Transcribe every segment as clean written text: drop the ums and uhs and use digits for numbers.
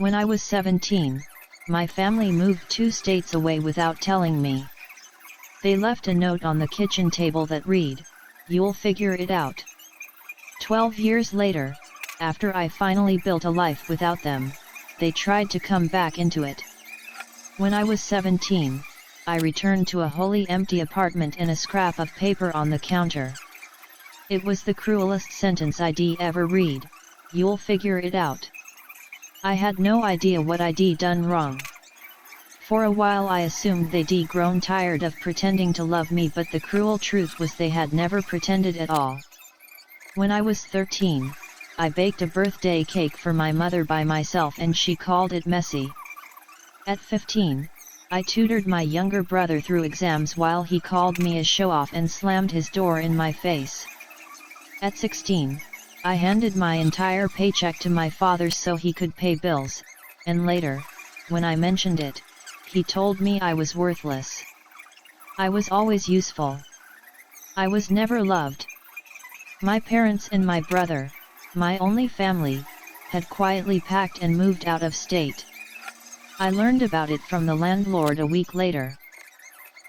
When I was 17, my family moved 2 states away without telling me. They left a note on the kitchen table that read, "You'll figure it out." 12 years later, after I finally built a life without them, they tried to come back into it. When I was 17, I returned to a wholly empty apartment and a scrap of paper on the counter. It was the cruelest sentence I'd ever read, "You'll figure it out." I had no idea what I'd done wrong. For a while I assumed they'd grown tired of pretending to love me, but the cruel truth was they had never pretended at all. When I was 13, I baked a birthday cake for my mother by myself and she called it messy. At 15, I tutored my younger brother through exams while he called me a show-off and slammed his door in my face. At 16, I handed my entire paycheck to my father so he could pay bills, and later, when I mentioned it, he told me I was worthless. I was always useful. I was never loved. My parents and my brother, my only family, had quietly packed and moved out of state. I learned about it from the landlord a week later.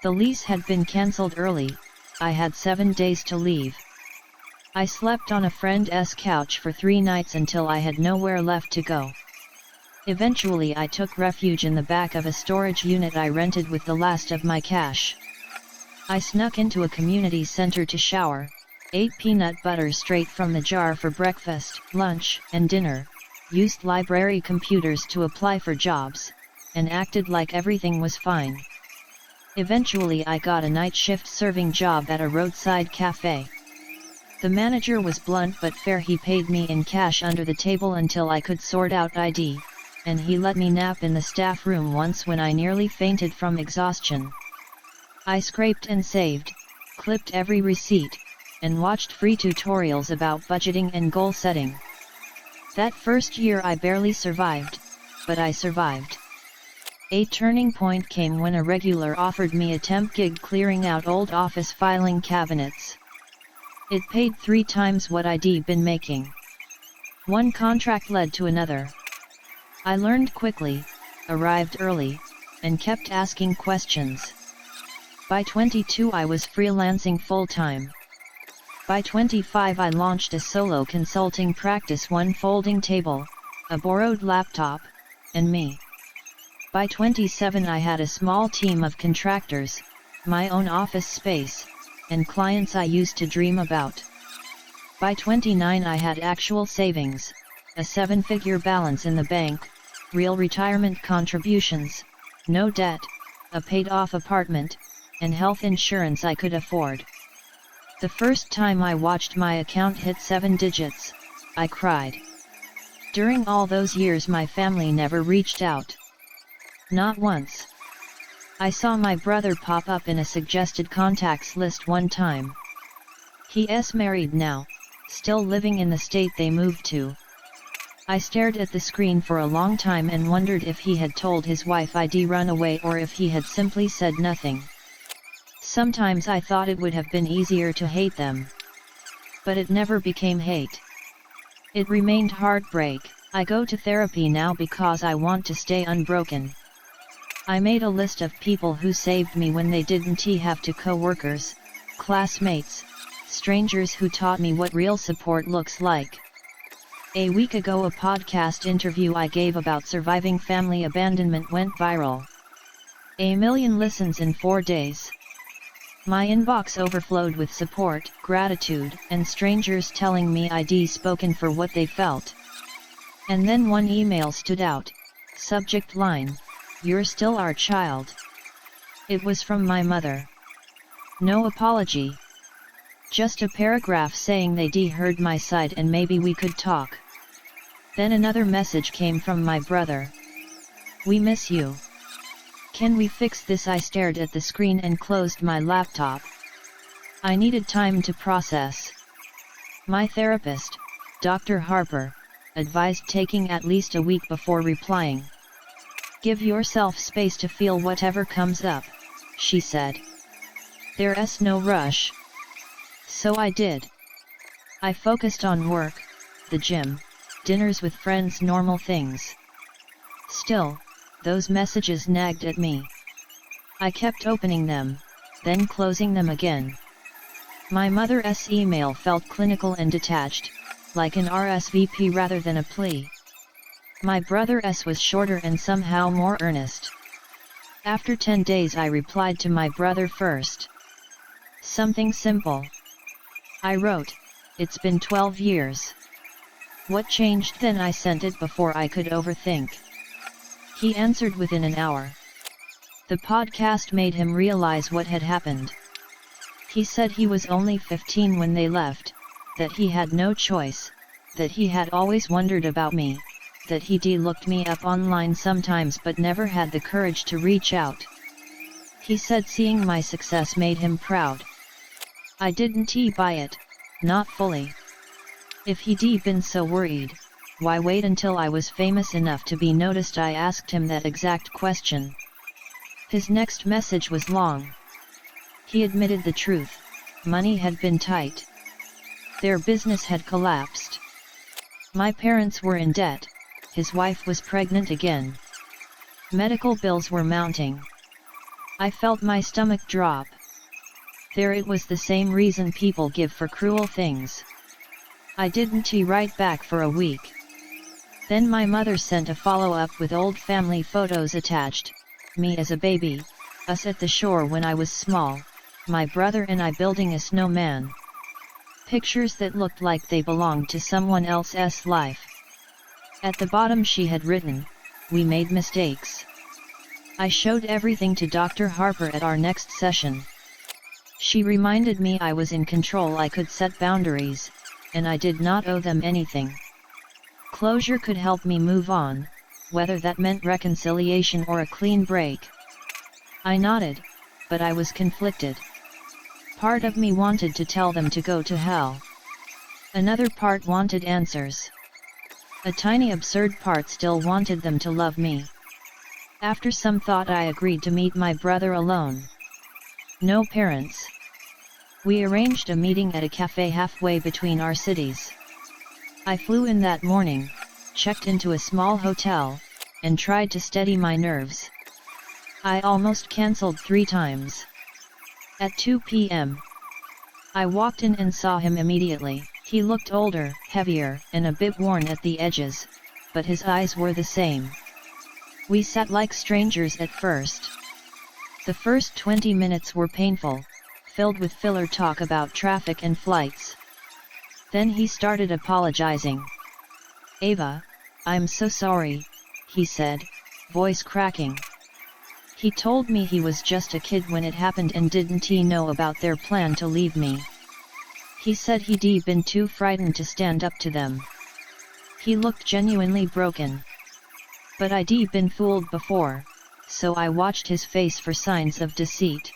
The lease had been cancelled early. I had 7 days to leave. I slept on a friend's couch for 3 nights until I had nowhere left to go. Eventually I took refuge in the back of a storage unit I rented with the last of my cash. I snuck into a community center to shower, ate peanut butter straight from the jar for breakfast, lunch, and dinner, used library computers to apply for jobs, and acted like everything was fine. Eventually I got a night shift serving job at a roadside cafe. The manager was blunt but fair. He paid me in cash under the table until I could sort out ID, and he let me nap in the staff room once when I nearly fainted from exhaustion. I scraped and saved, clipped every receipt, and watched free tutorials about budgeting and goal setting. That first year I barely survived, but I survived. A turning point came when a regular offered me a temp gig clearing out old office filing cabinets. It paid 3 times what I'd been making. One contract led to another. I learned quickly, arrived early, and kept asking questions. By 22 I was freelancing full-time. By 25 I launched a solo consulting practice, 1 folding table, a borrowed laptop, and me. By 27 I had a small team of contractors, my own office space, and clients I used to dream about. By 29 I had actual savings, a 7-figure balance in the bank, real retirement contributions, no debt, a paid-off apartment, and health insurance I could afford. The first time I watched my account hit 7 digits, I cried. During all those years my family never reached out. Not once. I saw my brother pop up in a suggested contacts list one time. He's married now, still living in the state they moved to. I stared at the screen for a long time and wondered if he had told his wife I'd run away or if he had simply said nothing. Sometimes I thought it would have been easier to hate them. But it never became hate. It remained heartbreak. I go to therapy now because I want to stay unbroken. I made a list of people who saved me when they didn't have to: co-workers, classmates, strangers who taught me what real support looks like. A week ago a podcast interview I gave about surviving family abandonment went viral. 1 million listens in 4 days. My inbox overflowed with support, gratitude, and strangers telling me I'd spoken for what they felt. And then one email stood out, subject line, "You're still our child." It was from my mother. No apology. Just a paragraph saying they'd heard my side and maybe we could talk. Then another message came from my brother. "We miss you. Can we fix this?" I stared at the screen and closed my laptop. I needed time to process. My therapist, Dr. Harper, advised taking at least a week before replying. "Give yourself space to feel whatever comes up," she said. "There's no rush." So I did. I focused on work, the gym, dinners with friends, normal things. Still, those messages nagged at me. I kept opening them, then closing them again. My mother's email felt clinical and detached, like an RSVP rather than a plea. My brother's was shorter and somehow more earnest. After 10 days I replied to my brother first. Something simple. I wrote, "It's been 12 years. What changed then?" I sent it before I could overthink. He answered within an hour. The podcast made him realize what had happened. He said he was only 15 when they left, that he had no choice, that he had always wondered about me, that he looked me up online sometimes but never had the courage to reach out. He said seeing my success made him proud. I didn't buy it, not fully. If he'd been so worried, why wait until I was famous enough to be noticed? I asked him that exact question. His next message was long. He admitted the truth: money had been tight. Their business had collapsed. My parents were in debt, his wife was pregnant again. Medical bills were mounting. I felt my stomach drop. There it was, the same reason people give for cruel things. I didn't write back for a week. Then my mother sent a follow-up with old family photos attached, me as a baby, us at the shore when I was small, my brother and I building a snowman. Pictures that looked like they belonged to someone else's life. At the bottom she had written, "We made mistakes." I showed everything to Dr. Harper at our next session. She reminded me I was in control, I could set boundaries, and I did not owe them anything. Closure could help me move on, whether that meant reconciliation or a clean break. I nodded, but I was conflicted. Part of me wanted to tell them to go to hell. Another part wanted answers. A tiny absurd part still wanted them to love me. After some thought I agreed to meet my brother alone. No parents. We arranged a meeting at a cafe halfway between our cities. I flew in that morning, checked into a small hotel, and tried to steady my nerves. I almost cancelled 3 times. At 2 p.m. I walked in and saw him immediately. He looked older, heavier, and a bit worn at the edges, but his eyes were the same. We sat like strangers at first. The first 20 minutes were painful, filled with filler talk about traffic and flights. Then he started apologizing. "Ava, I'm so sorry," he said, voice cracking. He told me he was just a kid when it happened and didn't know about their plan to leave me. He said he'd been too frightened to stand up to them. He looked genuinely broken. But I'd been fooled before, so I watched his face for signs of deceit.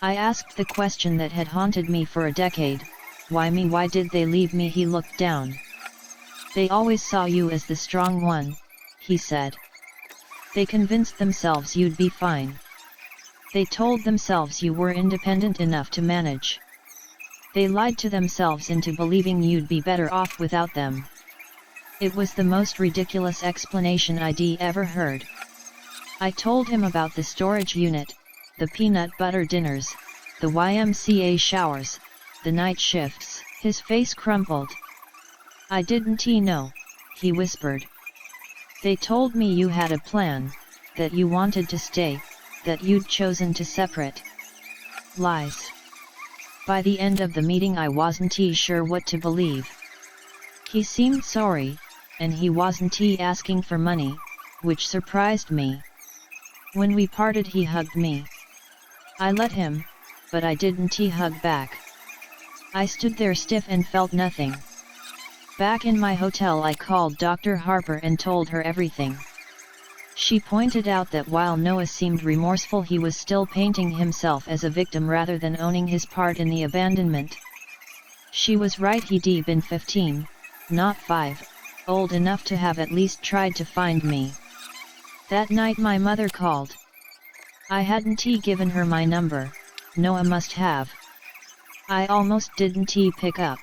I asked the question that had haunted me for a decade: why me? Why did they leave me? He looked down. "They always saw you as the strong one," he said. "They convinced themselves you'd be fine. They told themselves you were independent enough to manage. They lied to themselves into believing you'd be better off without them." It was the most ridiculous explanation I'd ever heard. I told him about the storage unit, the peanut butter dinners, the YMCA showers, the night shifts. His face crumpled. "I didn't know," he whispered. "They told me you had a plan, that you wanted to stay, that you'd chosen to separate." Lies. By the end of the meeting I wasn't sure what to believe. He seemed sorry, and he wasn't asking for money, which surprised me. When we parted he hugged me. I let him, but I didn't hug back. I stood there stiff and felt nothing. Back in my hotel I called Dr. Harper and told her everything. She pointed out that while Noah seemed remorseful, he was still painting himself as a victim rather than owning his part in the abandonment. She was right, he'd been 15, not 5, old enough to have at least tried to find me. That night my mother called. I hadn't given her my number, Noah must have. I almost didn't pick up,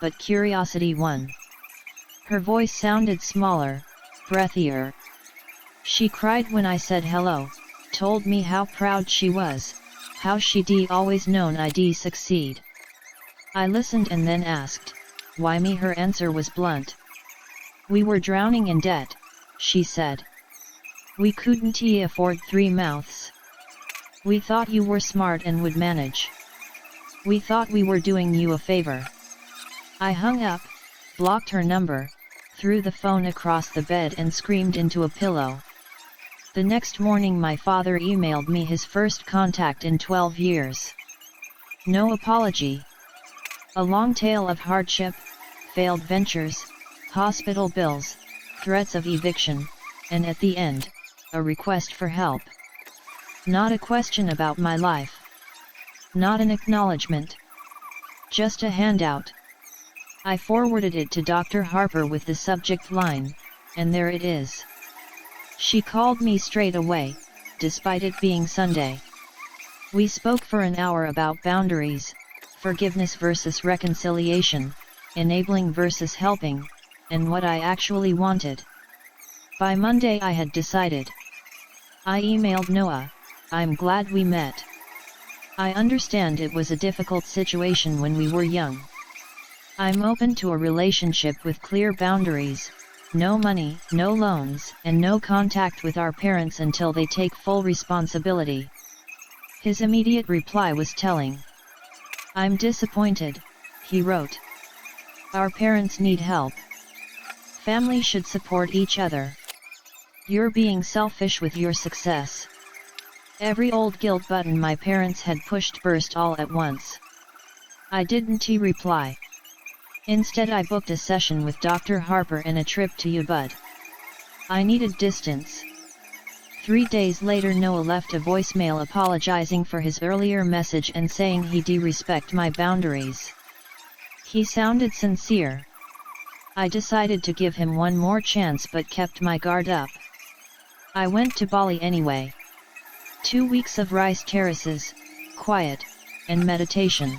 but curiosity won. Her voice sounded smaller, breathier. She cried when I said hello, told me how proud she was, how she'd always known I'd succeed. I listened and then asked, why me? Her answer was blunt. We were drowning in debt, she said. We couldn't afford 3 mouths. We thought you were smart and would manage. We thought we were doing you a favor. I hung up, blocked her number, threw the phone across the bed and screamed into a pillow. The next morning my father emailed me his first contact in 12 years. No apology. A long tale of hardship, failed ventures, hospital bills, threats of eviction, and at the end, a request for help. Not a question about my life. Not an acknowledgement. Just a handout. I forwarded it to Dr. Harper with the subject line, and there it is. She called me straight away, despite it being Sunday. We spoke for an hour about boundaries, forgiveness versus reconciliation, enabling versus helping, and what I actually wanted. By Monday I had decided. I emailed Noah, I'm glad we met. I understand it was a difficult situation when we were young. I'm open to a relationship with clear boundaries, no money, no loans, and no contact with our parents until they take full responsibility. His immediate reply was telling. I'm disappointed, he wrote. Our parents need help. Family should support each other. You're being selfish with your success. Every old guilt button my parents had pushed burst all at once. I didn't reply. Instead I booked a session with Dr. Harper and a trip to Ubud. I needed distance. 3 days later Noah left a voicemail apologizing for his earlier message and saying he'd respect my boundaries. He sounded sincere. I decided to give him one more chance but kept my guard up. I went to Bali anyway. 2 weeks of rice terraces, quiet, and meditation.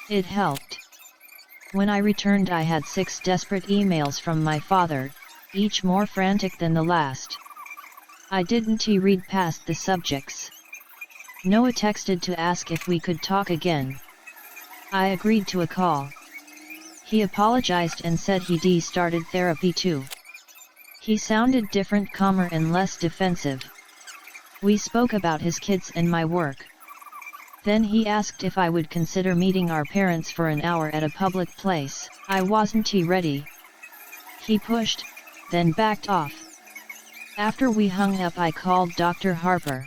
It helped. When I returned I had 6 desperate emails from my father, each more frantic than the last. I didn't read past the subjects. Noah texted to ask if we could talk again. I agreed to a call. He apologized and said he'd started therapy too. He sounded different, calmer and less defensive. We spoke about his kids and my work. Then he asked if I would consider meeting our parents for an hour at a public place. I wasn't ready. He pushed, then backed off. After we hung up I called Dr. Harper.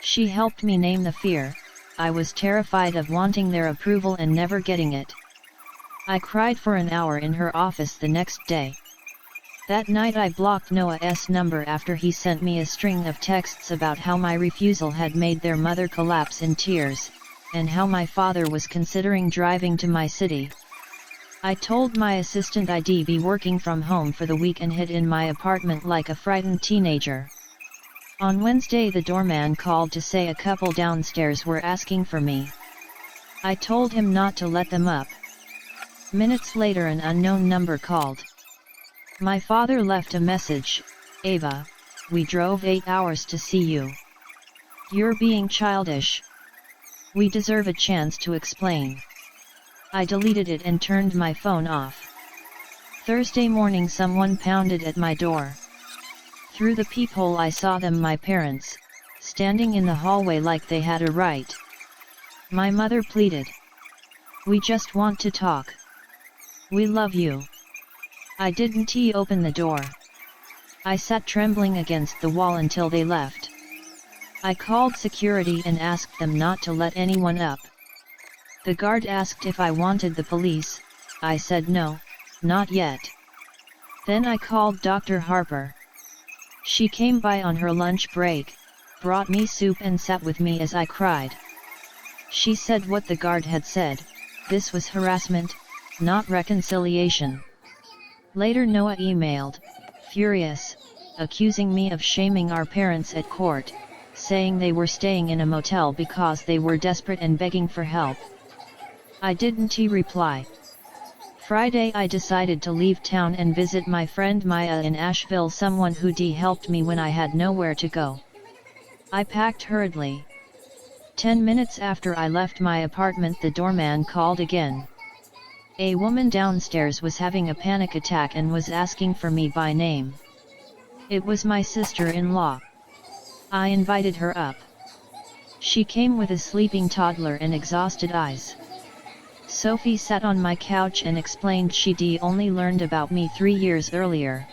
She helped me name the fear. I was terrified of wanting their approval and never getting it. I cried for an hour in her office the next day. That night I blocked Noah's number after he sent me a string of texts about how my refusal had made their mother collapse in tears, and how my father was considering driving to my city. I told my assistant I'd be working from home for the week and hid in my apartment like a frightened teenager. On Wednesday the doorman called to say a couple downstairs were asking for me. I told him not to let them up. Minutes later an unknown number called. My father left a message, Ava, we drove 8 hours to see you. You're being childish. We deserve a chance to explain. I deleted it and turned my phone off. Thursday morning someone pounded at my door. Through the peephole I saw them, my parents, standing in the hallway like they had a right. My mother pleaded. We just want to talk. We love you. I didn't open the door. I sat trembling against the wall until they left. I called security and asked them not to let anyone up. The guard asked if I wanted the police. I said no, not yet. Then I called Dr. Harper. She came by on her lunch break, brought me soup and sat with me as I cried. She said what the guard had said, this was harassment, not reconciliation. Later Noah emailed, furious, accusing me of shaming our parents at court, saying they were staying in a motel because they were desperate and begging for help. I didn't reply. Friday I decided to leave town and visit my friend Maya in Asheville, someone who helped me when I had nowhere to go. I packed hurriedly. 10 minutes after I left my apartment, the doorman called again. A woman downstairs was having a panic attack and was asking for me by name. It was my sister-in-law. I invited her up. She came with a sleeping toddler and exhausted eyes. Sophie sat on my couch and explained she'd only learned about me 3 years earlier.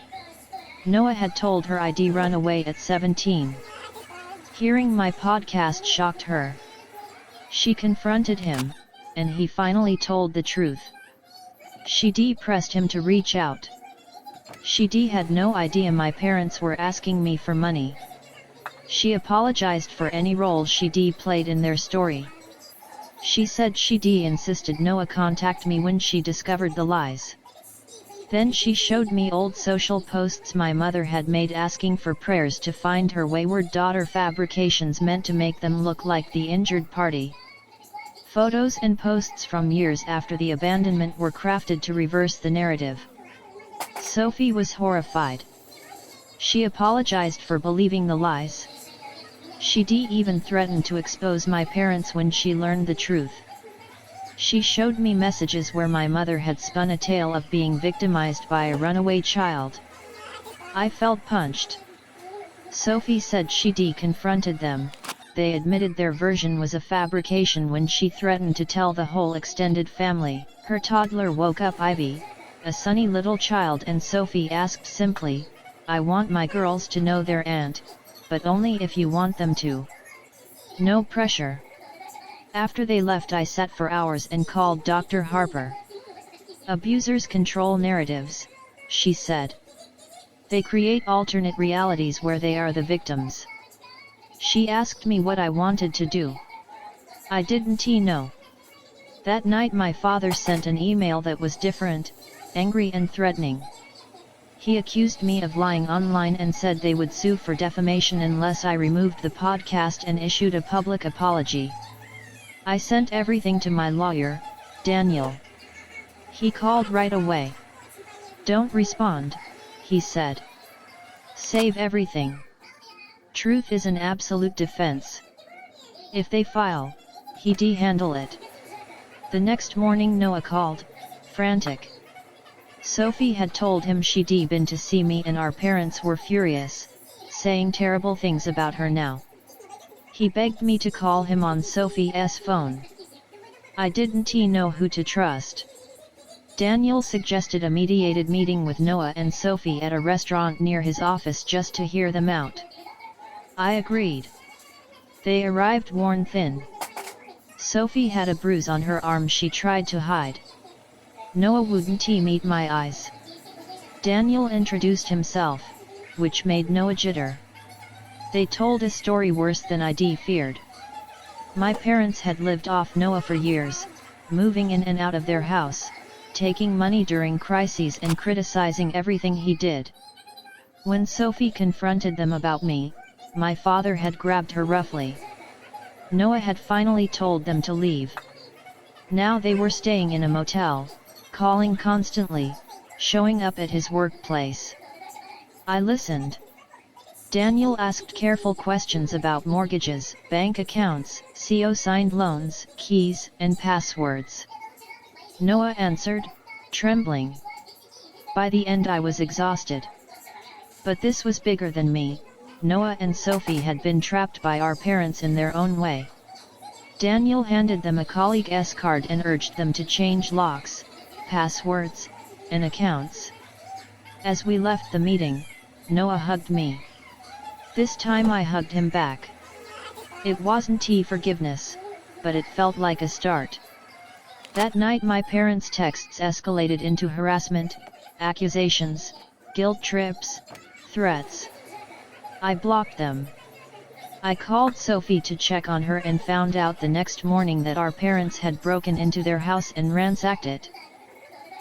Noah had told her I'd run away at 17. Hearing my podcast shocked her. She confronted him, and he finally told the truth. She pressed him to reach out. She had no idea my parents were asking me for money. She apologized for any role she played in their story. She said she insisted Noah contact me when she discovered the lies. Then she showed me old social posts my mother had made asking for prayers to find her wayward daughter, fabrications meant to make them look like the injured party. Photos and posts from years after the abandonment were crafted to reverse the narrative. Sophie was horrified. She apologized for believing the lies. She even threatened to expose my parents when she learned the truth. She showed me messages where my mother had spun a tale of being victimized by a runaway child. I felt punched. Sophie said she confronted them. They admitted their version was a fabrication when she threatened to tell the whole extended family. Her toddler woke up Ivy, a sunny little child, and Sophie asked simply, "I want my girls to know their aunt, but only if you want them to. No pressure." After they left, I sat for hours and called Dr. Harper. "Abusers control narratives," she said. "They create alternate realities where they are the victims." She asked me what I wanted to do. I didn't know. That night my father sent an email that was different, angry and threatening. He accused me of lying online and said they would sue for defamation unless I removed the podcast and issued a public apology. I sent everything to my lawyer, Daniel. He called right away. "Don't respond," he said. "Save everything. Truth is an absolute defense. If they file, he'd handle it." The next morning Noah called, frantic. Sophie had told him she'd been to see me and our parents were furious, saying terrible things about her now. He begged me to call him on Sophie's phone. I didn't know who to trust. Daniel suggested a mediated meeting with Noah and Sophie at a restaurant near his office just to hear them out. I agreed. They arrived worn thin. Sophie had a bruise on her arm she tried to hide. Noah wouldn't meet my eyes. Daniel introduced himself, which made Noah jitter. They told a story worse than I'd feared. My parents had lived off Noah for years, moving in and out of their house, taking money during crises and criticizing everything he did. When Sophie confronted them about me, my father had grabbed her roughly. Noah had finally told them to leave. Now they were staying in a motel, calling constantly, showing up at his workplace. I listened. Daniel asked careful questions about mortgages, bank accounts, CO-signed loans, keys, and passwords. Noah answered, trembling. By the end I was exhausted. But this was bigger than me. Noah and Sophie had been trapped by our parents in their own way. Daniel handed them a colleague's card and urged them to change locks, passwords, and accounts. As we left the meeting, Noah hugged me. This time I hugged him back. It wasn't forgiveness, but it felt like a start. That night my parents' texts escalated into harassment, accusations, guilt trips, threats. I blocked them. I called Sophie to check on her and found out the next morning that our parents had broken into their house and ransacked it.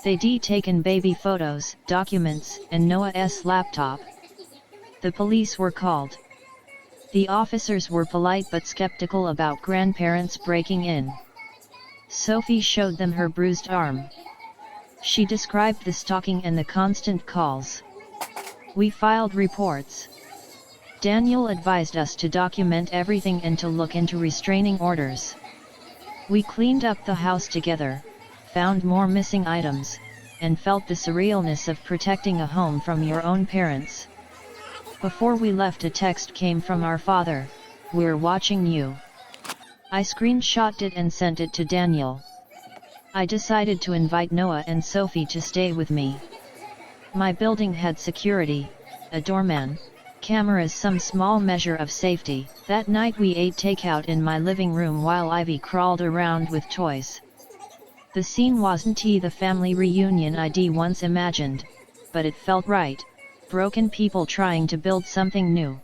They'd taken baby photos, documents, and Noah's laptop. The police were called. The officers were polite but skeptical about grandparents breaking in. Sophie showed them her bruised arm. She described the stalking and the constant calls. We filed reports. Daniel advised us to document everything and to look into restraining orders. We cleaned up the house together, found more missing items, and felt the surrealness of protecting a home from your own parents. Before we left, a text came from our father: "We're watching you." I screenshotted it and sent it to Daniel. I decided to invite Noah and Sophie to stay with me. My building had security, a doorman, cameras, some small measure of safety. That night we ate takeout in my living room while Ivy crawled around with toys. The scene wasn't the family reunion I'd once imagined, but it felt right: broken people trying to build something new.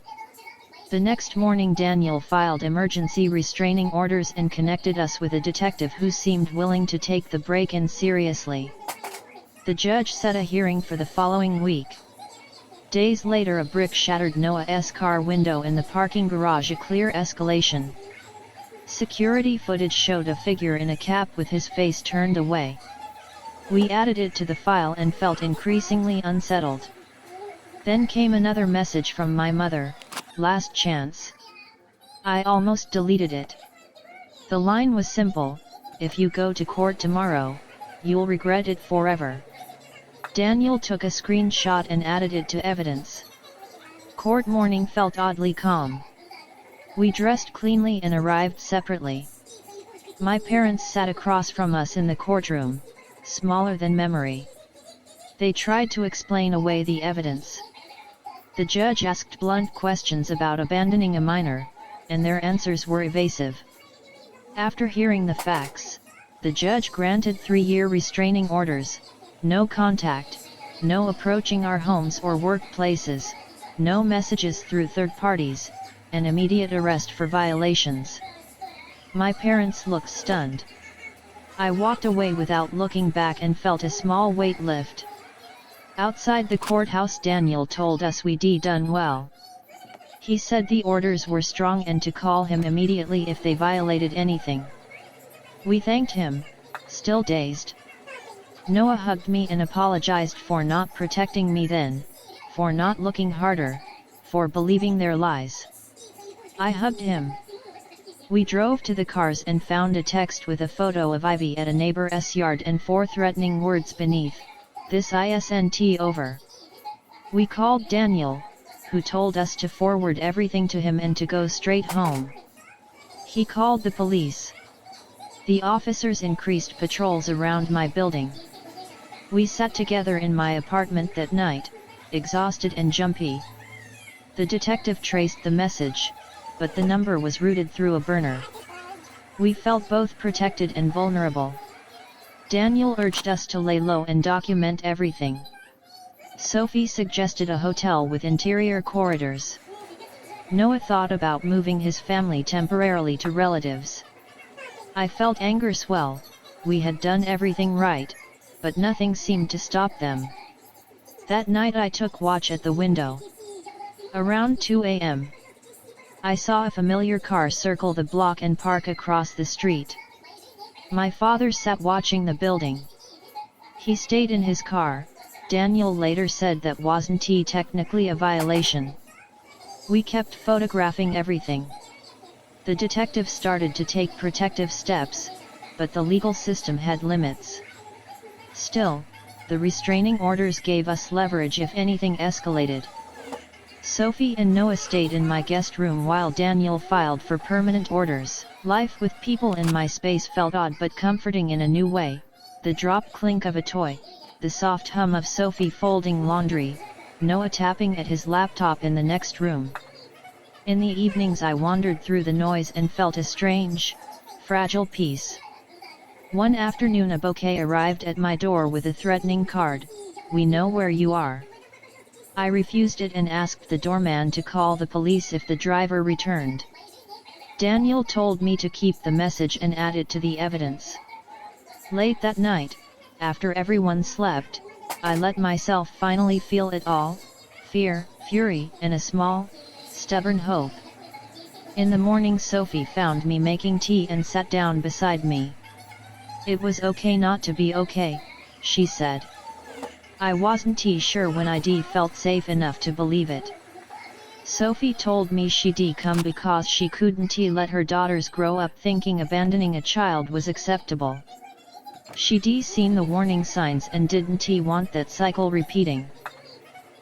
The next morning Daniel filed emergency restraining orders and connected us with a detective who seemed willing to take the break-in seriously. The judge set a hearing for the following week. Days later, a brick shattered Noah's car window in the parking garage, a clear escalation. Security footage showed a figure in a cap with his face turned away. We added it to the file and felt increasingly unsettled. Then came another message from my mother: "Last chance." I almost deleted it. The line was simple: "If you go to court tomorrow, you'll regret it forever." Daniel took a screenshot and added it to evidence. Court morning felt oddly calm. We dressed cleanly and arrived separately. My parents sat across from us in the courtroom, smaller than memory. They tried to explain away the evidence. The judge asked blunt questions about abandoning a minor, and their answers were evasive. After hearing the facts, the judge granted 3-year restraining orders: no contact, no approaching our homes or workplaces, no messages through third parties, and immediate arrest for violations. My parents looked stunned. I walked away without looking back and felt a small weight lift. Outside the courthouse, Daniel told us we'd done well. He said the orders were strong and to call him immediately if they violated anything. We thanked him, still dazed. Noah hugged me and apologized for not protecting me then, for not looking harder, for believing their lies. I hugged him. We drove to the cars and found a text with a photo of Ivy at a neighbor's yard and 4 threatening words beneath: "This isn't over." We called Daniel, who told us to forward everything to him and to go straight home. He called the police. The officers increased patrols around my building. We sat together in my apartment that night, exhausted and jumpy. The detective traced the message, but the number was routed through a burner. We felt both protected and vulnerable. Daniel urged us to lay low and document everything. Sophie suggested a hotel with interior corridors. Noah thought about moving his family temporarily to relatives. I felt anger swell. We had done everything right, but nothing seemed to stop them. That night I took watch at the window. Around 2 a.m. I saw a familiar car circle the block and park across the street. My father sat watching the building. He stayed in his car. Daniel later said that wasn't technically a violation. We kept photographing everything. The detective started to take protective steps, but the legal system had limits. Still, the restraining orders gave us leverage if anything escalated. Sophie and Noah stayed in my guest room while Daniel filed for permanent orders. Life with people in my space felt odd but comforting in a new way. The drop clink of a toy, the soft hum of Sophie folding laundry, Noah tapping at his laptop in the next room. In the evenings I wandered through the noise and felt a strange, fragile peace. One afternoon a bouquet arrived at my door with a threatening card: "We know where you are." I refused it and asked the doorman to call the police if the driver returned. Daniel told me to keep the message and add it to the evidence. Late that night, after everyone slept, I let myself finally feel it all: fear, fury, and a small, stubborn hope. In the morning Sophie found me making tea and sat down beside me. It was okay not to be okay, she said. I wasn't sure when I'd felt safe enough to believe it. Sophie told me she'd come because she couldn't let her daughters grow up thinking abandoning a child was acceptable. She'd seen the warning signs and didn't want that cycle repeating.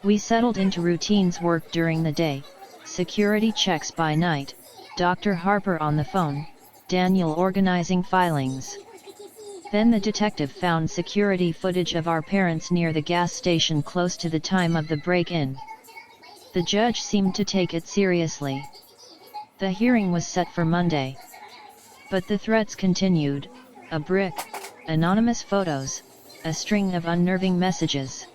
We settled into routines: work during the day, security checks by night, Dr. Harper on the phone, Daniel organizing filings. Then the detective found security footage of our parents near the gas station close to the time of the break-in. The judge seemed to take it seriously. The hearing was set for Monday. But the threats continued: a brick, anonymous photos, a string of unnerving messages.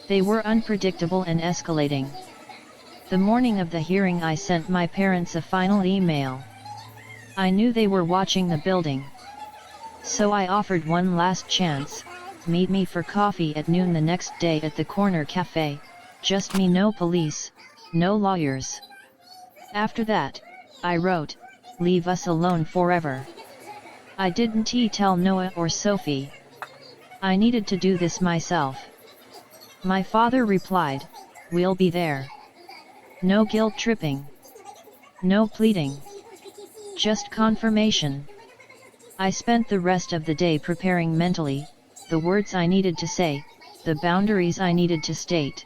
They were unpredictable and escalating. The morning of the hearing I sent my parents a final email. I knew they were watching the building. So I offered one last chance: meet me for coffee at noon the next day at the corner cafe, just me, no police, no lawyers. After that, I wrote, leave us alone forever. I didn't tell Noah or Sophie. I needed to do this myself. My father replied, we'll be there. No guilt tripping. No pleading. Just confirmation. I spent the rest of the day preparing mentally, the words I needed to say, the boundaries I needed to state.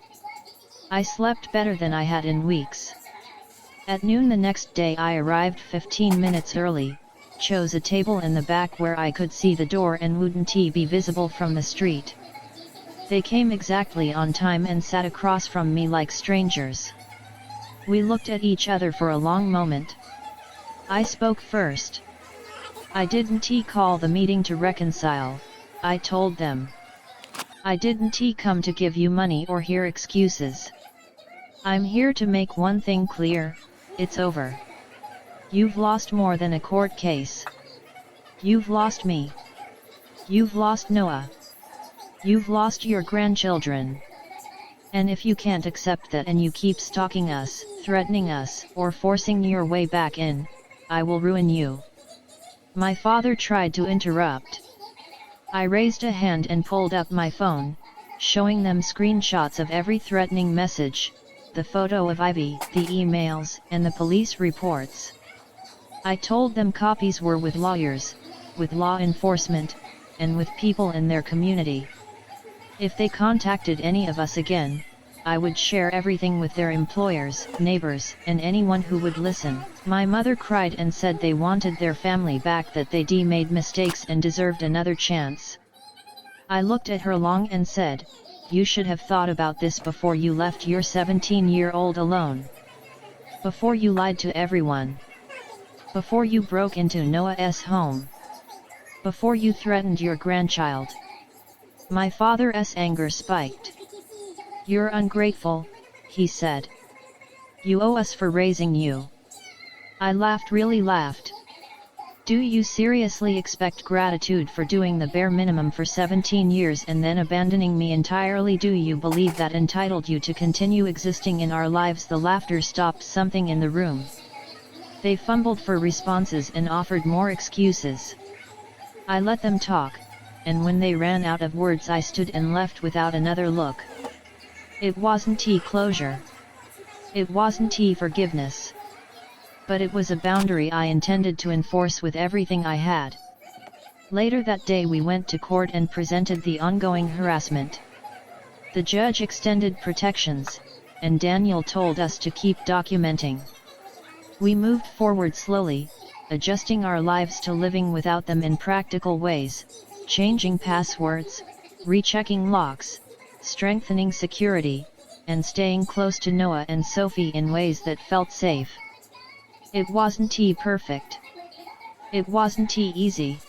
I slept better than I had in weeks. At noon the next day I arrived 15 minutes early, chose a table in the back where I could see the door and wouldn't be visible from the street. They came exactly on time and sat across from me like strangers. We looked at each other for a long moment. I spoke first. I didn't call the meeting to reconcile, I told them. I didn't come to give you money or hear excuses. I'm here to make one thing clear: it's over. You've lost more than a court case. You've lost me. You've lost Noah. You've lost your grandchildren. And if you can't accept that and you keep stalking us, threatening us, or forcing your way back in, I will ruin you. My father tried to interrupt. I raised a hand and pulled up my phone, showing them screenshots of every threatening message, the photo of Ivy, the emails, and the police reports. I told them copies were with lawyers, with law enforcement, and with people in their community. If they contacted any of us again, I would share everything with their employers, neighbors, and anyone who would listen. My mother cried and said they wanted their family back, that they'd made mistakes and deserved another chance. I looked at her long and said, you should have thought about this before you left your 17-year-old alone. Before you lied to everyone. Before you broke into Noah's home. Before you threatened your grandchild. My father's anger spiked. You're ungrateful, he said. You owe us for raising you. I laughed, really laughed. Do you seriously expect gratitude for doing the bare minimum for 17 years and then abandoning me entirely? Do you believe that entitled you to continue existing in our lives? The laughter stopped something in the room. They fumbled for responses and offered more excuses. I let them talk, and when they ran out of words I stood and left without another look. It wasn't closure. It wasn't forgiveness. But it was a boundary I intended to enforce with everything I had. Later that day we went to court and presented the ongoing harassment. The judge extended protections, and Daniel told us to keep documenting. We moved forward slowly, adjusting our lives to living without them in practical ways, changing passwords, rechecking locks, strengthening security, and staying close to Noah and Sophie in ways that felt safe. It wasn't perfect. It wasn't easy.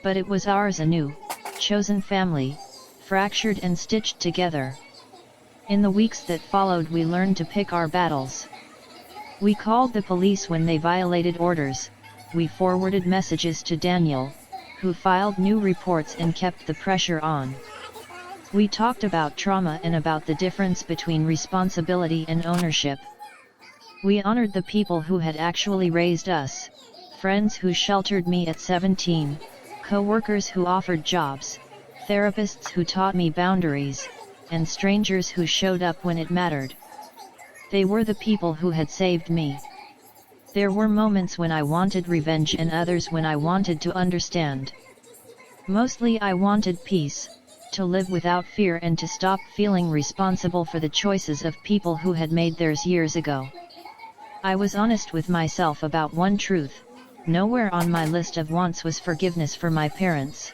But it was ours, a new, chosen family, fractured and stitched together. In the weeks that followed we learned to pick our battles. We called the police when they violated orders, we forwarded messages to Daniel, who filed new reports and kept the pressure on. We talked about trauma and about the difference between responsibility and ownership. We honored the people who had actually raised us, friends who sheltered me at 17, co-workers who offered jobs, therapists who taught me boundaries, and strangers who showed up when it mattered. They were the people who had saved me. There were moments when I wanted revenge and others when I wanted to understand. Mostly I wanted peace, to live without fear and to stop feeling responsible for the choices of people who had made theirs years ago. I was honest with myself about one truth: nowhere on my list of wants was forgiveness for my parents.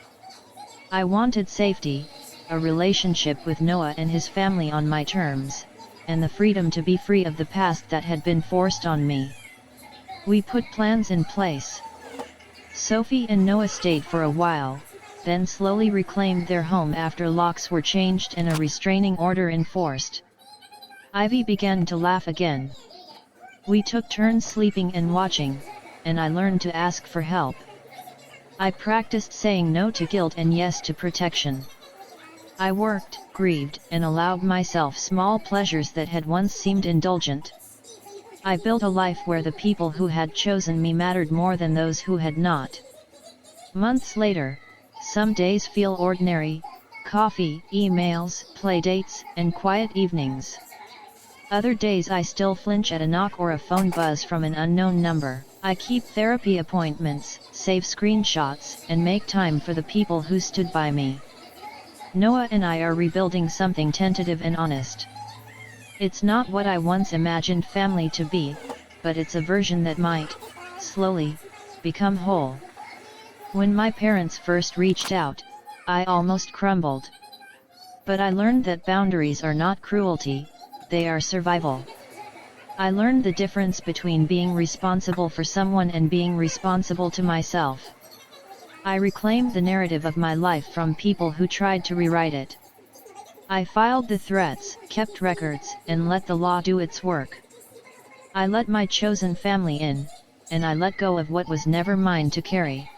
I wanted safety, a relationship with Noah and his family on my terms, and the freedom to be free of the past that had been forced on me. We put plans in place. Sophie and Noah stayed for a while, then slowly reclaimed their home after locks were changed and a restraining order enforced. Ivy began to laugh again. We took turns sleeping and watching, and I learned to ask for help. I practiced saying no to guilt and yes to protection. I worked, grieved, and allowed myself small pleasures that had once seemed indulgent. I built a life where the people who had chosen me mattered more than those who had not. Months later, some days feel ordinary: coffee, emails, playdates, and quiet evenings. Other days I still flinch at a knock or a phone buzz from an unknown number. I keep therapy appointments, save screenshots, and make time for the people who stood by me. Noah and I are rebuilding something tentative and honest. It's not what I once imagined family to be, but it's a version that might, slowly, become whole. When my parents first reached out, I almost crumbled. But I learned that boundaries are not cruelty, they are survival. I learned the difference between being responsible for someone and being responsible to myself. I reclaimed the narrative of my life from people who tried to rewrite it. I filed the threats, kept records, and let the law do its work. I let my chosen family in, and I let go of what was never mine to carry.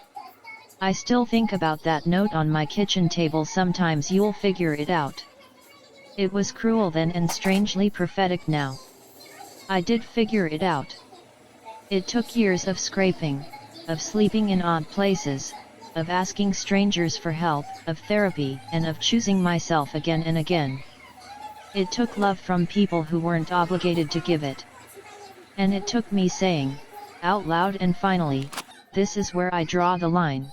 I still think about that note on my kitchen table sometimes. You'll figure it out. It was cruel then and strangely prophetic now. I did figure it out. It took years of scraping, of sleeping in odd places, of asking strangers for help, of therapy, and of choosing myself again and again. It took love from people who weren't obligated to give it. And it took me saying, out loud and finally, this is where I draw the line.